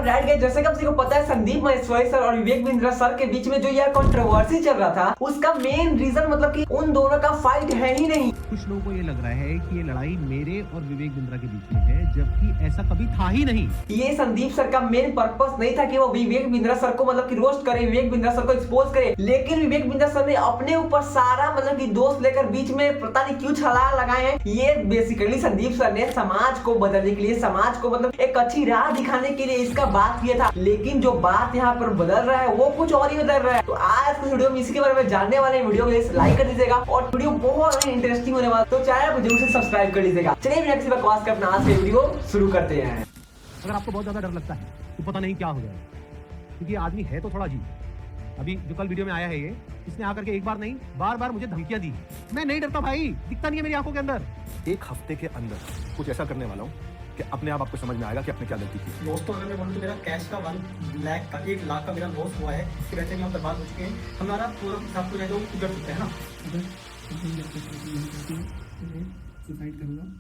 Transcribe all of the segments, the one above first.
Alright guys, जैसे कि आप सभी को पता है संदीप महेश्वरी सर और विवेक बिंद्रा सर के बीच में जो यह कंट्रोवर्सी चल रहा था, उसका मेन रीजन मतलब कि उन दोनों का फाइट है ही नहीं। कुछ लोगों को ये लग रहा है कि ये लड़ाई मेरे और विवेक बिंद्रा के बीच में है, जबकि ऐसा कभी था ही नहीं। ये संदीप सर का मेन पर्पस नहीं था कि वो विवेक बिंद्रा सर को मतलब कि रोस्ट करे, विवेक बिंद्रा सर को एक्सपोज करे, लेकिन विवेक बिंद्रा सर ने अपने ऊपर सारा मतलब कि दोस्त लेकर बीच में पता नहीं क्यों छलांग लगाए हैं। ये बेसिकली संदीप सर ने समाज को बदलने के लिए, समाज को मतलब एक अच्छी राह दिखाने के लिए इसका बात किया था, लेकिन जो बात यहाँ पर बदल रहा है वो कुछ और ही बदल रहा है। तो आज के वीडियो में इसी के बारे में जानने वाले हैं। वीडियो को लाइक कर दीजिएगा और वीडियो बहुत इंटरेस्टिंग होने वाला, तो चैनल को जरूर से सब्सक्राइब कर लीजिएगा। चलिए बिना किसी बकवास के अपना आज के वीडियो शुरू करते हैं। अगर आपको बहुत ज्यादा डर लगता है तो पता नहीं क्या हो जाएगा, क्योंकि आदमी है तो थोड़ा अजीब। अभी जो कल वीडियो में आया है ये, इसने आकर के एक बार नहीं बार बार मुझे धमकियां दी। मैं नहीं डरता भाई, दिखता नहीं है मेरी आंखों के अंदर। एक हफ्ते के अंदर कुछ ऐसा करने वाला हूँ कि अपने आप आपको समझ में आएगा कि आपने क्या गलती की। दोस्तों अगर मैं बोलूँ तो मेरा कैश का 1 लाख का मेरा लॉस हुआ है, कि वैसे भी हम बर्बाद हो चुके हैं। हमारा पूरा हिसाब कुछ है जो उजड़ चुका है ना। सुसाइड करूँगा।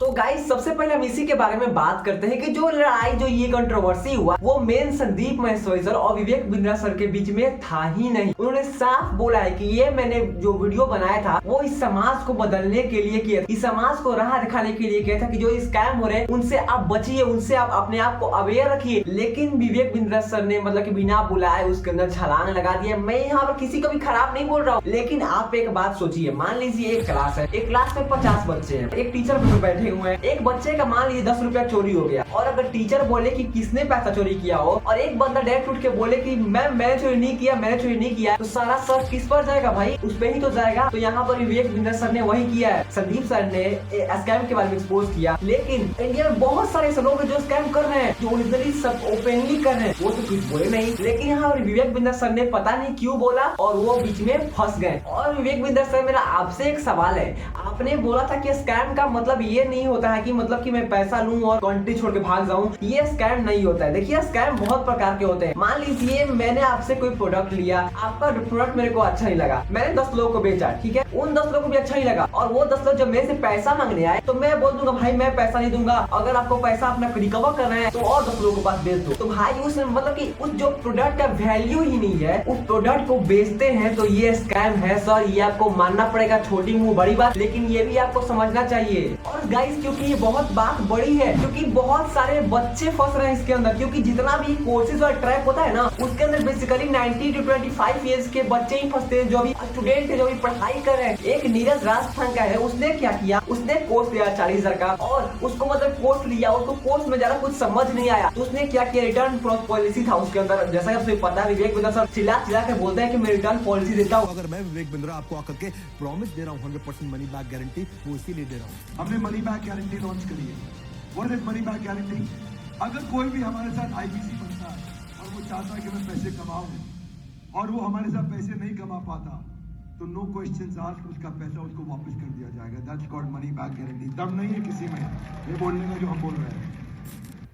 तो गाइस सबसे पहले हम इसी के बारे में बात करते हैं कि जो लड़ाई, जो ये कंट्रोवर्सी हुआ, वो मेन संदीप महेश्वरी सर और विवेक बिंद्रा सर के बीच में था ही नहीं। उन्होंने साफ बोला है कि ये मैंने जो वीडियो बनाया था वो इस समाज को बदलने के लिए किया, इस समाज को राह दिखाने के लिए किया था कि जो स्कैम हो रहे हैं उनसे आप बचिए, उनसे आप अपने आप को अवेयर रखिए। लेकिन विवेक बिंद्रा सर ने मतलब कि बिना बुलाए उसके अंदर छलांग लगा दिया। मैं यहाँ पर किसी को भी खराब नहीं बोल रहा हूँ, लेकिन आप एक बात सोचिए, मान लीजिए एक क्लास है, एक क्लास में 50 बच्चे हैं, एक टीचर बैठे हुए हैं, एक बच्चे का मान लीजिए 10 रुपया चोरी हो गया, और अगर टीचर बोले कि किसने पैसा चोरी किया हो और एक बंदा डायरेक्ट उठ के बोले कि मैंने चोरी नहीं किया, मैंने चोरी नहीं किया, तो सारा सर किस पर जाएगा भाई? उस पे ही तो जाएगा। तो यहाँ पर विवेक बिंद्रा सर ने वही किया है। संदीप सर ने स्कैम के बारे में एक्सपोज किया, लेकिन इंडिया में बहुत सारे ऐसे लोग हैं जो स्कैम कर रहे हैं, जो ओरिजिनली सब ओपनली कर रहे हैं, वो तो कुछ बोले नहीं। लेकिन यहाँ पर विवेक बिंद्रा सर ने पता नहीं क्यों बोला और वो बीच में फंस गए। और विवेक बिंद्रा सर, मेरा आपसे एक सवाल है, आपने बोला था कि स्कैम का मतलब ये नहीं होता है कि मतलब कि मैं पैसा लूं और कंट्री छोड़ के भाग जाऊं, ये स्कैम नहीं होता है। देखिए स्कैम बहुत प्रकार के होते हैं। मान लीजिए मैंने आपसे कोई प्रोडक्ट लिया, आपका प्रोडक्ट मेरे को अच्छा नहीं लगा, मैंने 10 लोगों को बेचा, ठीक है, उन 10 लोगों को भी अच्छा नहीं लगा, और वो 10 लोग जब मेरे से पैसा मांगने आए तो मैं बोल दूंगा भाई मैं पैसा नहीं दूंगा, अगर आपको पैसा अपना रिकवर करना है तो और 10 लोगों के पास बेच दो। तो भाई उस मतलब कि उस जो प्रोडक्ट का वैल्यू ही नहीं है, उस प्रोडक्ट को बेचते हैं, तो ये स्कैम है सर। ये आपको मानना पड़ेगा, छोटी मुंह बड़ी बात, लेकिन ये भी आपको समझना चाहिए। और गाइस क्योंकि ये बहुत बात बड़ी है, क्योंकि बहुत सारे बच्चे फंस रहे हैं इसके अंदर, क्योंकि जितना भी कोर्सेज और ट्रैप होता है ना, उसके अंदर बेसिकली 90 to 25 इयर्स के बच्चे ही फंसते हैं, जो भी स्टूडेंट है, जो भी पढ़ाई कर रहे हैं। एक नीरज राजस्थान का है, उसने क्या किया, उसने कोर्स लिया 40,000 का, और उसको मतलब कोर्स लिया, उसको कोर्स में ज्यादा कुछ समझ नहीं आया, तो उसने क्या किया, रिटर्न पॉलिसी था उसके अंदर। जैसा कि आपको पता है, विवेक बिंद्रा सर चिल्ला के बोलते हैं कि मैं रिटर्न पॉलिसी देता हूँ। अगर मैं विवेक बिंद्रा आपको आकर के प्रॉमिस दे रहा हूँ 100% मनी बैक गारंटी, वो इसीलिए दे रहा हूँ। हमने मनी बैक गारंटी लॉन्च करी है। What is money back guarantee? अगर कोई भी हमारे साथ आईपीसी बनता है और वो चाहता है कि मैं पैसे कमाऊं और वो हमारे साथ पैसे नहीं कमा पाता, तो नो क्वेश्चंस आस्क्ड, उसका पैसा उसको वापस कर दिया जाएगा। That's called money back guarantee. दम नहीं है किसी में ये बोलने का जो हम बोल रहे हैं।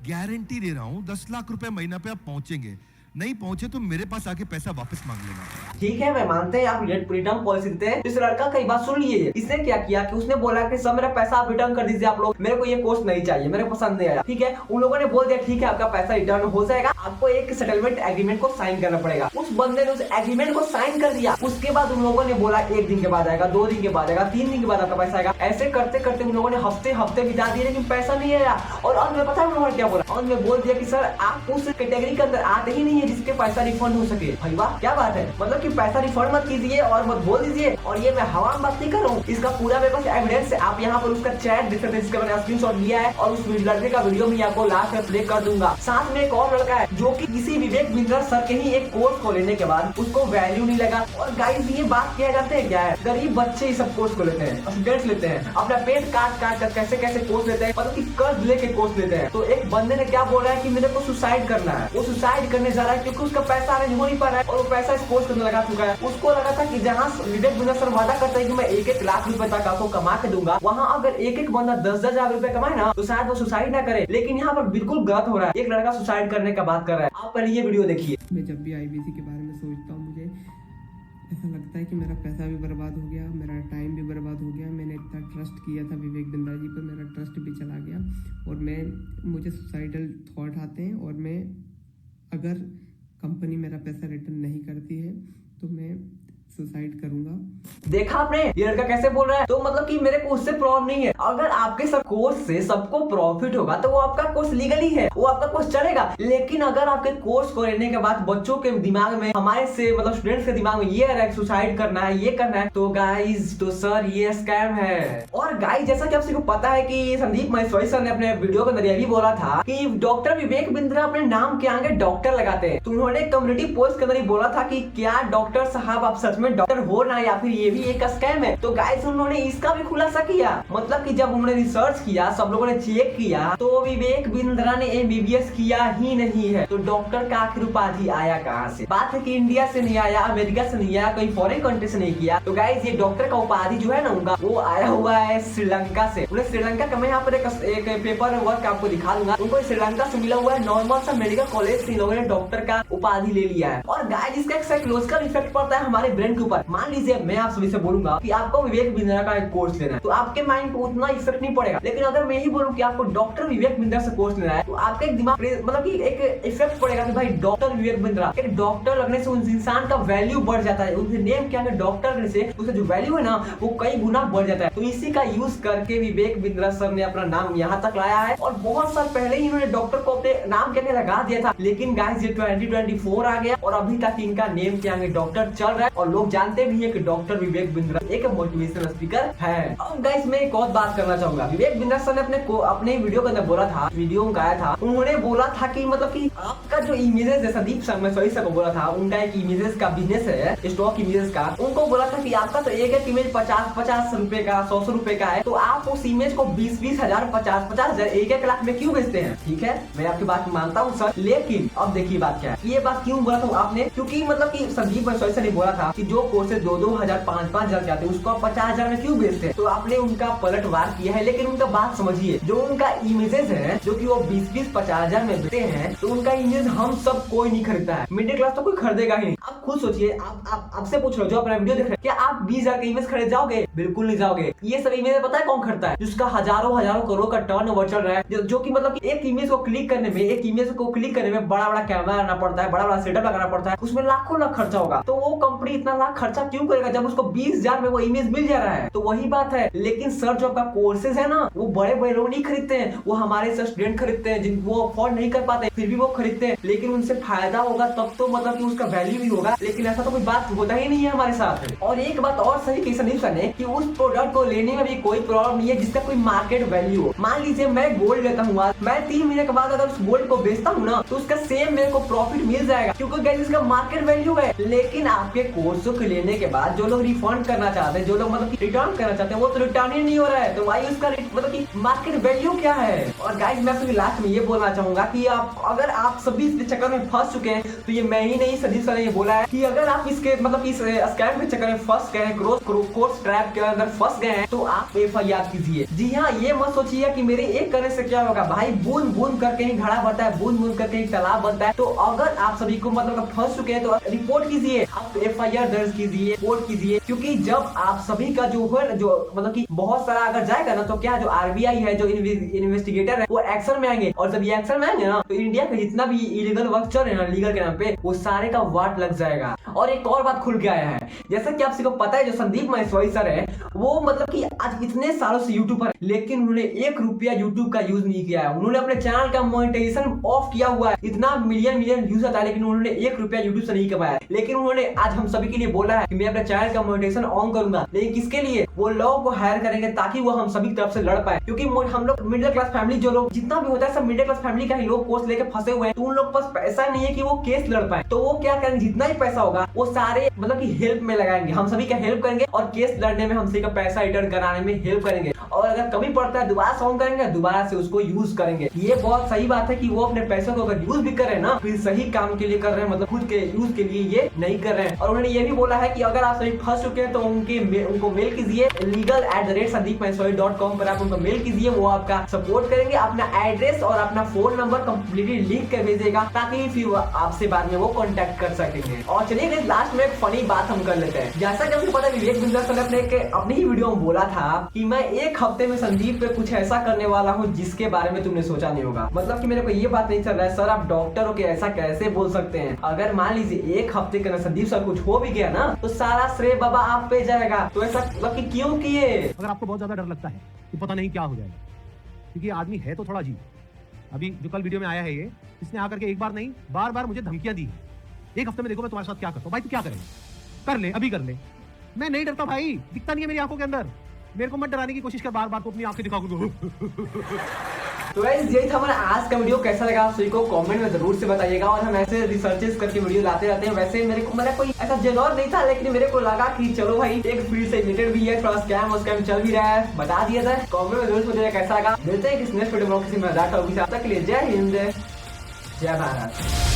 गारंटी दे रहा हूँ 10 लाख रुपए महीना पे आप पहुंचेंगे, नहीं पहुंचे तो मेरे पास आके पैसा वापस मांग लेना। ठीक है, मैं मानते हैं आप रिटर्न पॉलिसी देते हैं। इस लड़का कई बात सुन लीजिए, इसने क्या किया कि उसने बोला कि सर मेरा पैसा आप रिटर्न कर दीजिए, आप लोग, मेरे को ये कोर्स नहीं चाहिए, मेरे को पसंद नहीं आया, ठीक है। उन लोगों ने बोल दिया ठीक है आपका पैसा रिटर्न हो जाएगा, आपको एक सेटलमेंट एग्रीमेंट को साइन करना पड़ेगा। उस बंदे ने उस एग्रीमेंट को साइन कर दिया। उसके बाद उन लोगों ने बोला 1 दिन के बाद आएगा, 2 दिन के बाद आएगा, 3 दिन के बाद आपका पैसा आएगा। ऐसे करते करते उन लोगों ने हफ्ते बिता दिए, लेकिन पैसा नहीं आया। और अंत में पता है उन लोगों ने क्या बोला? अंत में बोल दिया कि सर आप उस कैटेगरी के अंदर आते ही नहीं है जिसके पैसा रिफंड हो सके। भाई वाह, क्या बात है, मतलब कि पैसा रिफंड मत कीजिए और मत बोल दीजिए। और ये मैं हवा में बात नहीं कर रहा हूँ, इसका पूरा मेरे पास एविडेंस है। आप यहाँ पर उसका चैट देख सकते हैं, जिसका मैंने स्क्रीनशॉट लिया है, और उस लड़के का वीडियो भी आपको लास्ट में प्ले कर दूंगा। साथ में एक और लड़का है जो कि किसी विवेक बिंद्रा सर के ही एक कोर्स को लेने के बाद उसको वैल्यू नहीं लगा। और गाइस ये बात किया जाते हैं क्या है, गरीब बच्चे ही सब कोर्स को लेते हैं, स्टूडेंट्स लेते हैं, अपना पेट काट कर कैसे कोर्स लेते हैं, मतलब कि कर्ज लेके कोर्स लेते हैं। तो एक बंदे ने क्या बोला है कि मेरे को सुसाइड करना है, वो सुसाइड करने जा रहा है क्योंकि उसका पैसा अरेंज हो नहीं पा रहा है, और वो पैसा इस कोर्स करने लगा चुका है। उसको लगा था कि जहाँ विवेक बिंद्रा सर वादा करता है कि मैं 1-1 लाख रुपए तक आपको कमा के दूंगा, वहाँ अगर एक बंदा 10-10 हजार रुपए कमाए ना, तो शायद वो सुसाइड ना करे। लेकिन यहाँ पर बिल्कुल गलत हो रहा है, एक लड़का सुसाइड करने का बात कर रहा है। आप पहले ये वीडियो देखिए। मैं जब भी आईबीसी के बारे में सोचता हूँ, मुझे ऐसा लगता है कि मेरा पैसा भी बर्बाद हो गया, मेरा टाइम भी बर्बाद हो गया। मैंने इतना ट्रस्ट किया था विवेक बिंद्रा जी पर, मेरा ट्रस्ट भी चला गया और मुझे सुसाइडल थॉट आते हैं और मैं अगर कंपनी मेरा पैसा रिटर्न नहीं करती है तो मैं सुसाइड करूंगा। देखा आपने ये लड़का कैसे बोल रहा है। तो मतलब कि मेरे को उससे प्रॉब्लम नहीं है। अगर आपके सब कोर्स से सबको प्रॉफिट होगा तो वो आपका कोर्स लीगली है, वो आपका कोर्स चलेगा। लेकिन अगर आपके कोर्स को लेने के बाद बच्चों के दिमाग में, हमारे से मतलब स्टूडेंट्स के दिमाग में ये आ रहा है सुसाइड करना है, ये करना है, तो गाइज तो सर ये स्कैम है। और गाइज जैसा कि आप सबको पता है कि संदीप महेश्वरी सर ने अपने वीडियो के अंदर ये भी बोला था कि डॉक्टर विवेक बिंद्रा अपने नाम के आगे डॉक्टर लगाते हैं। तो उन्होंने कम्युनिटी पोस्ट के अंदर ही बोला था कि क्या डॉक्टर साहब आप सच में डॉक्टर हो ना, या फिर ये भी एक स्कैम है। तो गाइस उन्होंने इसका भी खुलासा किया। मतलब कि जब उन्होंने रिसर्च किया, सब लोगों ने चेक किया, तो विवेक बिंद्रा ने MBBS किया ही नहीं है। तो डॉक्टर का आखिर उपाधि आया कहाँ से? बात है कि इंडिया से नहीं आया, अमेरिका से नहीं आया, कोई फॉरेन कंट्री से नहीं किया। तो गाइस ये डॉक्टर का उपाधि जो है ना उनका, वो आया हुआ है श्रीलंका से। उन्हें श्रीलंका का, मैं यहाँ पर एक पेपर वर्क आपको दिखा दूंगा, उनको श्रीलंका से मिला हुआ है। नॉर्मल सा मेडिकल कॉलेज से लोगों ने डॉक्टर का उपाधि ले लिया है। और गाइस इसका एक साइकोलॉजिकल इफेक्ट पड़ता है हमारे ब्रेन के ऊपर। मान लीजिए मैं आप सभी से बोलूंगा कि आपको विवेक बिंद्रा का एक कोर्स लेना है, तो आपके माइंड पे उतना इफेक्ट नहीं पड़ेगा। लेकिन अगर मैं ही बोलूं कि आपको डॉक्टर विवेक बिंद्रा से कोर्स लेना है, तो आपके दिमाग मतलब कि एक इफेक्ट पड़ेगा कि भाई डॉक्टर विवेक बिंद्रा। एक डॉक्टर लगने से उस इंसान का वैल्यू बढ़ जाता है। उनके नेम के आगे डॉक्टर लगने से उसका जो वैल्यू है ना वो कई गुना बढ़ जाता है। तो इसी का यूज करके विवेक बिंद्रा सर ने अपना नाम यहाँ तक लाया है। और बहुत साल पहले ही इन्होंने डॉक्टर को अपने नाम के आगे लगा दिया था। लेकिन गाइस ये 2024 आ गया और अभी तक इनका नेम के आगे डॉक्टर चल रहा है और लोग जानते भी है कि डॉक्टर विवेक बिंद्रा एक मोटिवेशनल स्पीकर है। अब गाइस मैं एक और बात करना चाहूंगा। विवेक बिंद्रा सर ने अपने वीडियो के अंदर बोला था, वीडियो में गाया था, उन्होंने बोला था कि मतलब कि आपका जो इमेजेस है, संदीप महेश्वरी सर को बोला था, उनका एक इमेजेस का बिजनेस है, स्टॉक इमेजेस का। उनको बोला था कि आपका तो एक इमेज 50 रुपए का, 100 रुपए का है, तो आप उस इमेज को 20 हजार, 50 हजार, 1 लाख में क्यों बेचते हैं? ठीक है, मैं आपकी बात मानता हूँ सर, लेकिन अब देखिए बात क्या है। ये बात क्यों बोला था आपने? क्योंकि मतलब कि संदीप महेश्वरी सर ने बोला था कि जो कोर्सेज 2-2 हजार, 5-5 हजार जाते हैं उसको 50 हजार में क्यों बेचते हैं? तो आपने उनका पलटवार किया है। लेकिन उनका बात समझिए, जो उनका इमेजेस है जो कि वो 20-50 हजार में बेचते हैं, तो उनका इमेज हम सब कोई नहीं खरीदता है। मिडिल क्लास तो कोई खरीदेगा ही नहीं। आप खुद सोचिए, आपसे पूछ लो जो अपना वीडियो देख रहे हैं, क्या आप 20 हजार का इमेज खरीद जाओगे? बिल्कुल नहीं जाओगे। ये सब इमेज पता है कौन खरीदता है? जिसका हजारों करोड़ का टर्नओवर चल रहा है, जो कि मतलब एक इमेज को क्लिक करने में बड़ा बड़ा कैमरा लाना पड़ता है, बड़ा बड़ा सेटअप लगाना पड़ता है, उसमें लाखों लाख खर्चा होगा। तो वो कंपनी इतना लाख खर्चा क्यों करेगा जब उसको 20 हजार में वो इमेज मिल जा रहा है? तो वही बात है। लेकिन सर जो आपका कोर्सेज है ना, वो बड़े बड़े लोग नहीं खरीदते हैं, वो हमारे से स्टूडेंट खरीदते हैं, जिन वो अफोर्ड नहीं कर पाते, फिर भी वो खरीदते हैं। लेकिन उनसे फायदा होगा तब तो मतलब कि उसका वैल्यू भी होगा। लेकिन ऐसा तो कोई बात होता ही नहीं है हमारे साथ। और एक बात और सही की संदीप सर ने कि उस प्रोडक्ट को लेने में भी कोई प्रॉब्लम नहीं है जिसका कोई मार्केट वैल्यू हो। मान लीजिए मैं गोल्ड लेता हूँ, मैं 3 महीने के बाद अगर उस गोल्ड को बेचता हूँ ना, तो उसका सेम मेरे को प्रॉफिट मिल जाएगा, क्योंकि गाइस इसका मार्केट वैल्यू है। लेकिन आपके कोर्सों को लेने के बाद जो लोग रिफंड करना चाहते हैं, जो लोग मतलब रिटर्न करना चाहते हैं, वो तो रिटर्न ही नहीं हो रहा है। तो भाई उसका मतलब कि मार्केट वैल्यू क्या है? और गाइस मैं सभी लास्ट में ये बोलना चाहूंगा कि अगर आप सभी इस चक्कर में फंस चुके हैं, तो ये मैं ही नहीं, संदीप सर ने ये बोला है कि अगर आप इसके मतलब इस स्कैम के चक्कर में फंस गए हैं, कोर्स ट्रैप के अंदर फंस गए हैं, तो आप FIR कीजिए। जी हाँ, ये मत सोचिए कि मेरे एक करने से क्या होगा। भाई बूंद बूंद करके ही घड़ा भरता है, बूंद बूंद करके ही तालाब बनता है। तो अगर आप सभी को मतलब फंस चुके हैं तो रिपोर्ट कीजिए, आप FIR दर्ज कीजिए, रिपोर्ट कीजिए। क्योंकि जब आप सभी का जो है, जो मतलब कि बहुत सारा अगर जाएगा ना, तो क्या जो RBI है, जो इन्वेस्टिगेटर है, वो एक्शन में आएंगे। और जब ये एक्शन में आएंगे ना, तो इंडिया का जितना भी इलीगल वर्क चल रहे हैं ना, लीगल के नाम पे, वो सारे का वाट लग जाएगा। और एक और बात खुल के आया है, जैसा कि आप सबको पता है, जो संदीप महेश्वरी सर है, वो मतलब कि आज इतने सालों से यूट्यूबर, लेकिन उन्होंने 1 रुपया यूट्यूब का यूज नहीं किया है। उन्होंने अपने चैनल का मोनेटाइजेशन ऑफ किया हुआ है। इतना मिलियन व्यूज आता है, लेकिन उन्होंने 1 रुपया यूट्यूब से नहीं कमाया। लेकिन उन्होंने आज हम सभी के लिए बोला है कि मैं अपने चैनल का मोनेटाइजेशन ऑन करूंगा। लेकिन किसके लिए? वो लोगों को हायर करेंगे ताकि वो हम सभी की तरफ से लड़ पाए। क्योंकि हम लोग मिडिल क्लास फैमिली, जो लोग जितना भी होता है सब मिडिल क्लास फैमिली का ही लोग कोर्स लेके फंसे हुए हैं। तो उन लोग पास पैसा नहीं है कि वो केस लड़ पाए। तो वो क्या करेंगे, जितना ही पैसा होगा वो सारे मतलब कि हेल्प में लगाएंगे, हम सभी का हेल्प करेंगे और केस लड़ने में हम सभी का पैसा रिटर्न कराने में हेल्प करेंगे। और अगर कमी पड़ता है दोबारा से ऑन करेंगे, दोबारा से उसको यूज करेंगे। ये बहुत सही बात है कि वो अपने पैसों को अगर यूज भी कर रहे हैं ना, फिर सही काम के लिए कर रहे हैं, मतलब खुद के यूज के लिए ये नहीं कर रहे हैं। और उन्होंने ये भी बोला है कि अगर आप सही फंस चुके हैं तो उनको मेल कीजिए legal@sandeepmaheshwari.com पर आप उनको मेल कीजिए, वो आपका सपोर्ट करेंगे। अपना एड्रेस और अपना फोन नंबर कंप्लीटली लिख कर भेजेगा ताकि फिर आपसे बाद में वो कांटेक्ट कर सकेंगे। और चलिए लास्ट में एक फनी बात हम कर लेते हैं। जैसा कि आपको पता है विवेक बिंद्रा सर ने अपनी ही वीडियो में बोला था कि मैं एक हफ्ते में संदीप पे कुछ ऐसा करने वाला हूँ जिसके बारे में तुमने सोचा नहीं होगा। मतलब कि मेरे को ये बात नहीं चल रहा है, सर आप डॉक्टर हो के ऐसा कैसे बोल सकते हैं। अगर मान लीजिए एक हफ्ते के अंदर संदीप सर कुछ हो भी गया ना तो सारा श्रेय बाबा आप पे जाएगा। तो ऐसा मतलब कि क्यों किए? अगर आपको बहुत ज्यादा डर लगता है कि पता नहीं क्या हो जाएगा, क्योंकि ये आदमी है तो थोड़ा अजीब। अभी जो कल वीडियो में आया है ये, इसने आकर के एक बार नहीं बार बार मुझे धमकियां दी। एक हफ्ते में देखो मैं तुम्हारे साथ क्या करता हूँ। भाई तू क्या करेगा? कर ले, अभी कर ले। मैं नहीं डरता भाई, दिखता नहीं है मेरी आंखों के अंदर। मेरे को मत डराने की कोशिश कर, बार बार तो अपनी आंखें दिखाओ। तो गाइस यही था हमारा आज का वीडियो। कैसा लगा आप सभी को कमेंट में जरूर से बताइएगा। और हम ऐसे रिसर्चेस करके वीडियो लाते रहते हैं। वैसे मेरे को मतलब कोई ऐसा जरूर नहीं था, लेकिन मेरे को लगा कि चलो भाई एक फील्ड से रिलेटेड भी है, थोड़ा स्कैम चल भी रहा है, बता दिया जाए। कमेंट में जरूर बताइएगा कैसा लगा। मिलते हैं किसी नेक्स्ट वीडियो में किसी मजेदार टॉपिक से। तब तक के लिए जय हिंद, जय भारत।